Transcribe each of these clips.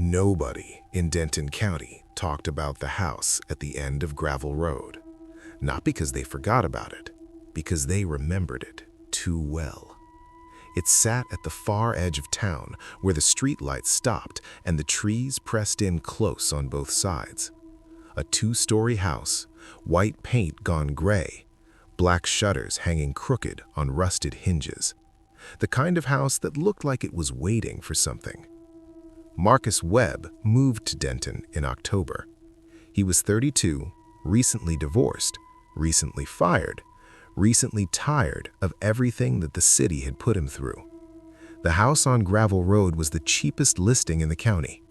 Nobody in Denton County talked about the house at the end of Gravel Road. Not because they forgot about it, because they remembered it too well. It sat at the far edge of town where the streetlights stopped and the trees pressed in close on both sides. A two-story house, white paint gone gray, black shutters hanging crooked on rusted hinges. The kind of house that looked like it was waiting for something. Marcus Webb moved to Denton in October. He was 32, recently divorced, recently fired, recently tired of everything that the city had put him through. The house on Gravel Road was the cheapest listing in the county.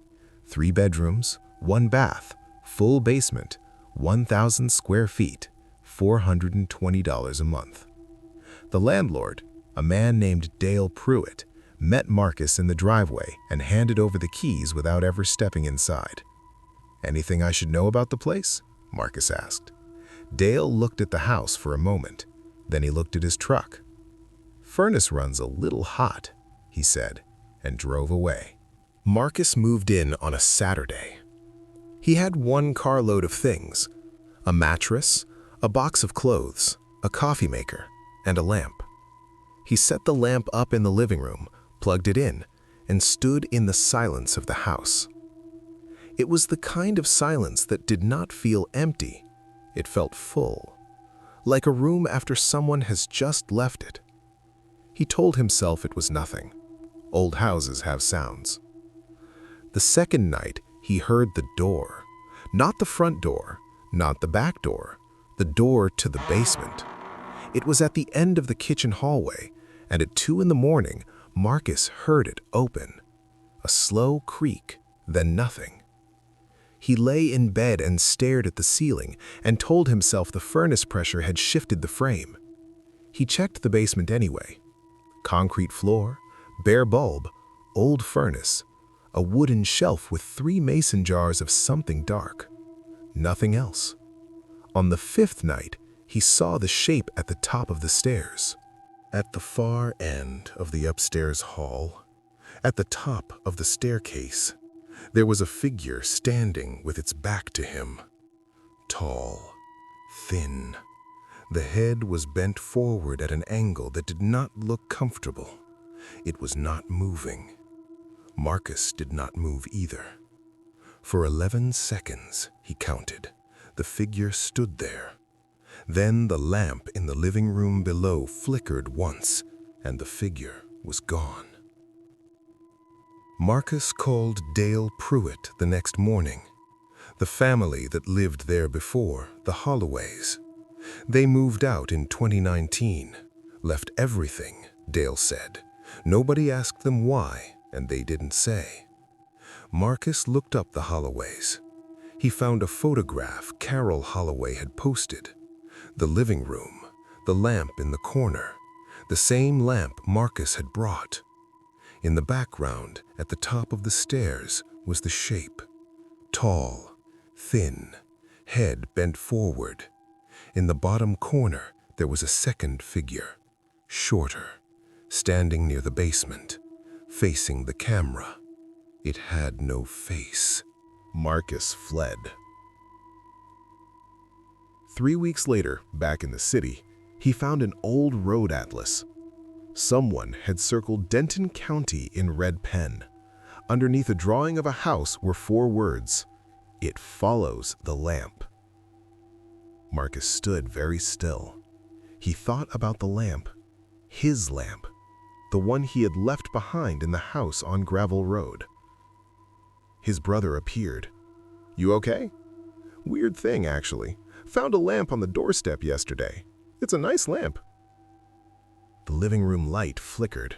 3 bedrooms, 1 bath, full basement, 1,000 square feet, $420 a month. The landlord, a man named Dale Pruitt, met Marcus in the driveway and handed over the keys without ever stepping inside. "Anything I should know about the place?" Marcus asked. Dale looked at the house for a moment. Then he looked at his truck. "Furnace runs a little hot," he said, and drove away. Marcus moved in on a Saturday. He had 1 carload of things: a mattress, a box of clothes, a coffee maker, and a lamp. He set the lamp up in the living room, plugged it in, and stood in the silence of the house. It was the kind of silence that did not feel empty. It felt full, like a room after someone has just left it. He told himself it was nothing. Old houses have sounds. The second night, he heard the door. Not the front door, not the back door, the door to the basement. It was at the end of the kitchen hallway, and at 2 a.m, Marcus heard it open. A slow creak, then nothing. He lay in bed and stared at the ceiling and told himself the furnace pressure had shifted the frame. He checked the basement anyway. Concrete floor, bare bulb, old furnace, a wooden shelf with 3 mason jars of something dark. Nothing else. On the 5th night, he saw the shape at the top of the stairs. At the far end of the upstairs hall, at the top of the staircase, there was a figure standing with its back to him. Tall, thin. The head was bent forward at an angle that did not look comfortable. It was not moving. Marcus did not move either. For 11 seconds, he counted, the figure stood there. Then the lamp in the living room below flickered once, and the figure was gone. Marcus called Dale Pruitt the next morning, the family that lived there before, the Holloways. They moved out in 2019, left everything, Dale said. Nobody asked them why, and they didn't say. Marcus looked up the Holloways. He found a photograph Carol Holloway had posted. The living room, the lamp in the corner, the same lamp Marcus had brought. In the background, at the top of the stairs, was the shape. Tall, thin, head bent forward. In the bottom corner, there was a second figure, shorter, standing near the basement, facing the camera. It had no face. Marcus fled. 3 weeks later, back in the city, he found an old road atlas. Someone had circled Denton County in red pen. Underneath a drawing of a house were 4 words: "It follows the lamp." Marcus stood very still. He thought about the lamp, his lamp, the one he had left behind in the house on Gravel Road. His brother appeared. "You okay?" "Weird thing, actually. Found a lamp on the doorstep yesterday. It's a nice lamp." The living room light flickered.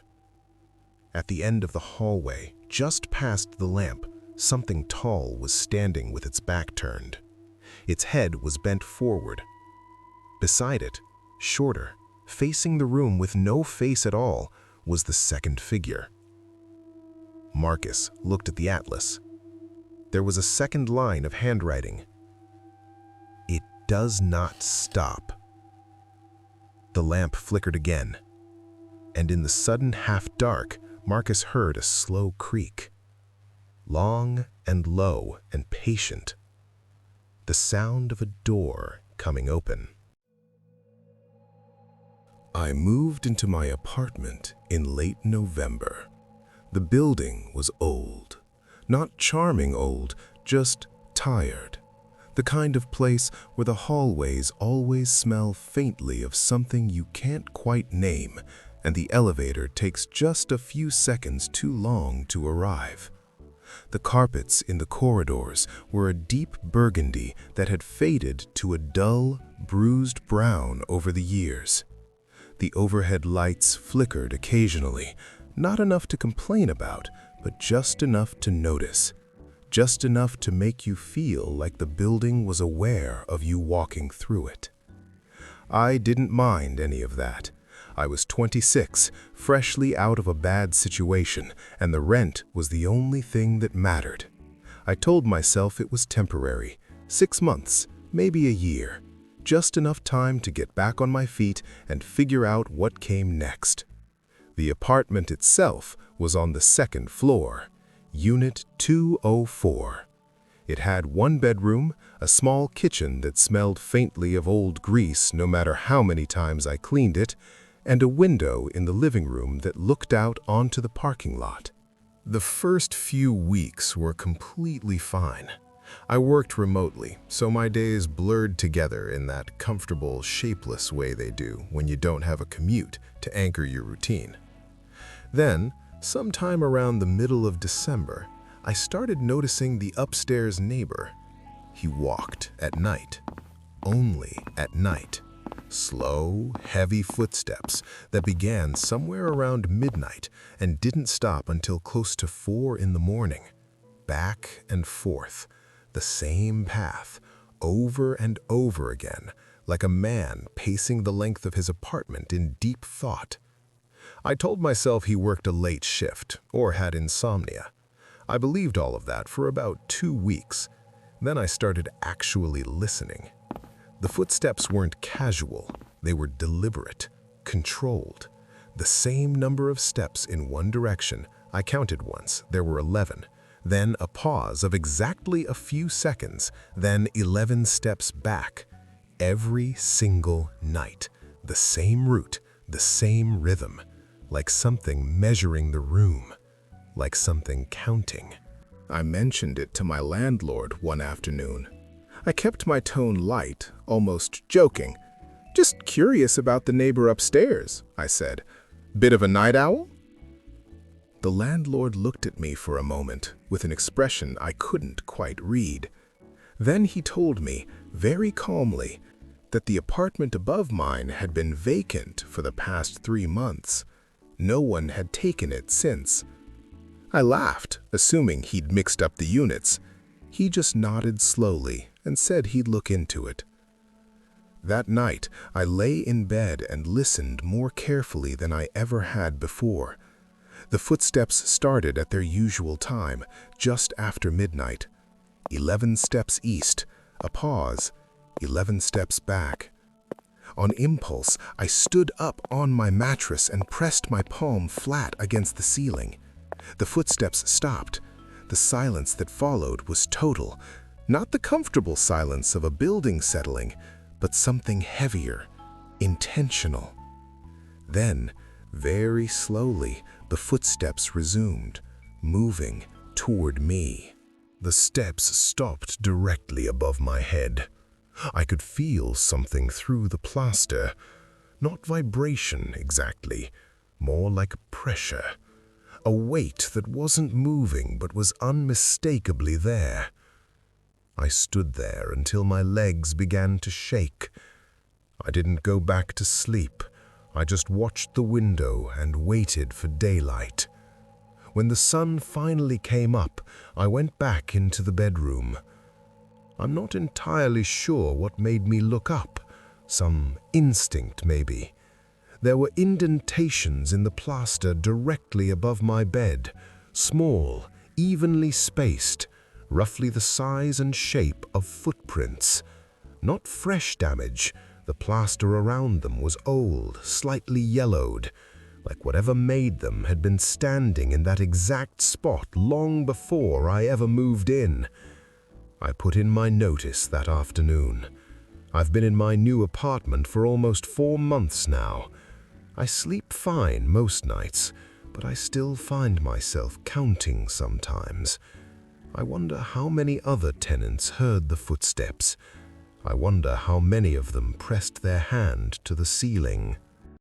At the end of the hallway, just past the lamp, something tall was standing with its back turned. Its head was bent forward. Beside it, shorter, facing the room with no face at all, was the second figure. Marcus looked at the atlas. There was a second line of handwriting. "It does not stop." The lamp flickered again, and in the sudden half-dark, Marcus heard a slow creak. long and low and patient. The sound of a door coming open. I moved into my apartment in late November. The building was old. Not charming old, just tired. The kind of place where the hallways always smell faintly of something you can't quite name, and the elevator takes just a few seconds too long to arrive. The carpets in the corridors were a deep burgundy that had faded to a dull, bruised brown over the years. The overhead lights flickered occasionally, not enough to complain about, but just enough to notice. Just enough to make you feel like the building was aware of you walking through it. I didn't mind any of that. I was 26, freshly out of a bad situation, and the rent was the only thing that mattered. I told myself it was temporary, 6 months, maybe a year, just enough time to get back on my feet and figure out what came next. The apartment itself was on the 2nd floor, Unit 204. It had 1 bedroom, a small kitchen that smelled faintly of old grease no matter how many times I cleaned it, and a window in the living room that looked out onto the parking lot. The first few weeks were completely fine. I worked remotely, so my days blurred together in that comfortable, shapeless way they do when you don't have a commute to anchor your routine. Then, sometime around the middle of December, I started noticing the upstairs neighbor. He walked at night, only at night. Slow, heavy footsteps that began somewhere around midnight and didn't stop until close to 4 in the morning. Back and forth, the same path, over and over again, like a man pacing the length of his apartment in deep thought. I told myself he worked a late shift or had insomnia. I believed all of that for about 2 weeks. Then I started actually listening. The footsteps weren't casual, they were deliberate, controlled. The same number of steps in one direction, I counted once, there were 11. Then a pause of exactly a few seconds, then 11 steps back. Every single night, the same route, the same rhythm, like something measuring the room, like something counting. I mentioned it to my landlord one afternoon. I kept my tone light, almost joking. "Just curious about the neighbor upstairs," I said. "Bit of a night owl?" The landlord looked at me for a moment with an expression I couldn't quite read. Then he told me, very calmly, that the apartment above mine had been vacant for the past 3 months. No one had taken it since. I laughed, assuming he'd mixed up the units. He just nodded slowly and said he'd look into it. That night, I lay in bed and listened more carefully than I ever had before. The footsteps started at their usual time, just after midnight. 11 steps east, a pause, 11 steps back. On impulse, I stood up on my mattress and pressed my palm flat against the ceiling. The footsteps stopped. The silence that followed was total. Not the comfortable silence of a building settling, but something heavier, intentional. Then, very slowly, the footsteps resumed, moving toward me. The steps stopped directly above my head. I could feel something through the plaster. Not vibration exactly, more like pressure. A weight that wasn't moving but was unmistakably there. I stood there until my legs began to shake. I didn't go back to sleep. I just watched the window and waited for daylight. When the sun finally came up, I went back into the bedroom. I'm not entirely sure what made me look up. Some instinct, maybe. There were indentations in the plaster directly above my bed, small, evenly spaced, roughly the size and shape of footprints. Not fresh damage. The plaster around them was old, slightly yellowed, like whatever made them had been standing in that exact spot long before I ever moved in. I put in my notice that afternoon. I've been in my new apartment for almost 4 months now. I sleep fine most nights, but I still find myself counting sometimes. I wonder how many other tenants heard the footsteps. I wonder how many of them pressed their hand to the ceiling.